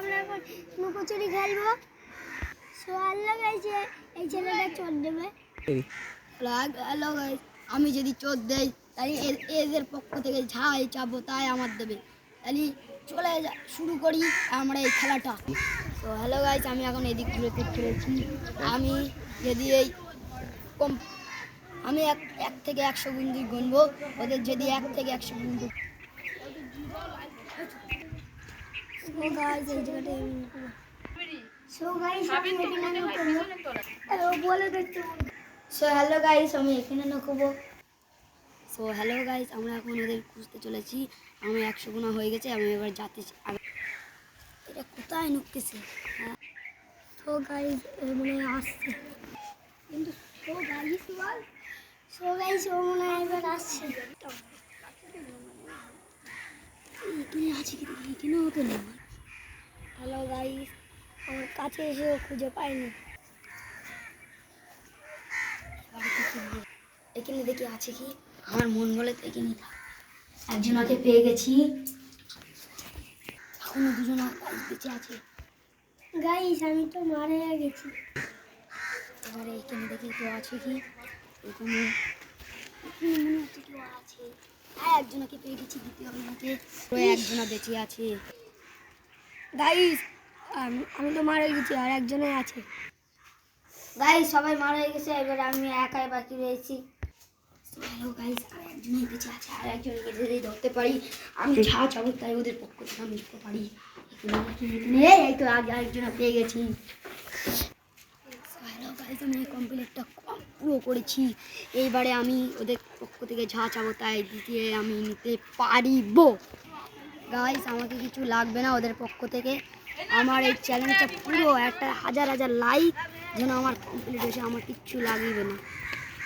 আমরা এখন লুকোচুরি খেলবো। সো হ্যালো গাইস, এই ছেলেটা চোর দেবে। হ্যালো গাইস, আমি যদি চোর দেই তাহলে এদের পক্ষ থেকে যাই চাবো তাই আমার দেবে। তাহলে চলে শুরু করি আমরা এই খেলাটা। তো হ্যালো গাইস, আমি এখন এদিক ঘুরে খেলেছি। আমি যদি এই কম আমি এক থেকে 100 বিন্দু গুনবো, ওদের যদি 1 থেকে 100 বিন্দু। সো গাইস, এই জায়গাটা সো গাইস আমি এখানে নুকবো। বলে দেখতে। সো হ্যালো গাইস, আমি এখানে নুকবো। সো হ্যালো গাইস, আমরা এখন ওদের খুঁজতে চলেছি। আমি 100 গুণা হয়ে গেছে, আমি এবার যাচ্ছি। এটা কোথায় নুকতেছে? সো গাইস মনে আসছে, কিন্তু সো গাইস ও মনে হয় এবার আসছে। এখানে আছে কি দেখি, এখানে হতে না। হ্যালো গাইস, আমার কাছে এসেও খুঁজে পাইনি। এখানে দেখি আছে কি, আমার মন বলে তো এখানে একজনকে পেয়ে গেছি। এখনো দুজন বেঁচে আছে। গাইস আমি তো মারা গেছি। এবারে এখানে দেখি কেউ আছে কি, এখানে মনে হচ্ছে কেউ আছে। হ্যাঁ, একজনকে পেয়ে গেছি, দ্বিতীয় জনকে একজনা বেঁচে আছে। গাইস আমি তো মারা গেছি, আর একজনে আছে। গাইস সবাই মারা গেছে, এবার আমি একাই বাকি রয়েছি। হ্যালো গাইস, আর একজনই বেঁচে আছে, আর একজনকে যদি ধরতে পারি আমি চাবো তাই ওদের পক্ষ থেকে আমি দিতে পারি। এই তো আগে আরেকজন পেয়ে গেছি। হ্যালো গাইস, আমি কমপ্লিটটা পুরো করেছি। এইবারে আমি ওদের পক্ষ থেকে চাবো তাই দ্বিতীয় আমি নিতে পারিব। গাইস আমাকে কিছু লাগবে না ওদের পক্ষ থেকে। আমার এই চ্যালেঞ্জটা পুরো একটা 1000 লাইক যেন আমার কমপ্লিট হয়েছে, আমার কিচ্ছু লাগবে না।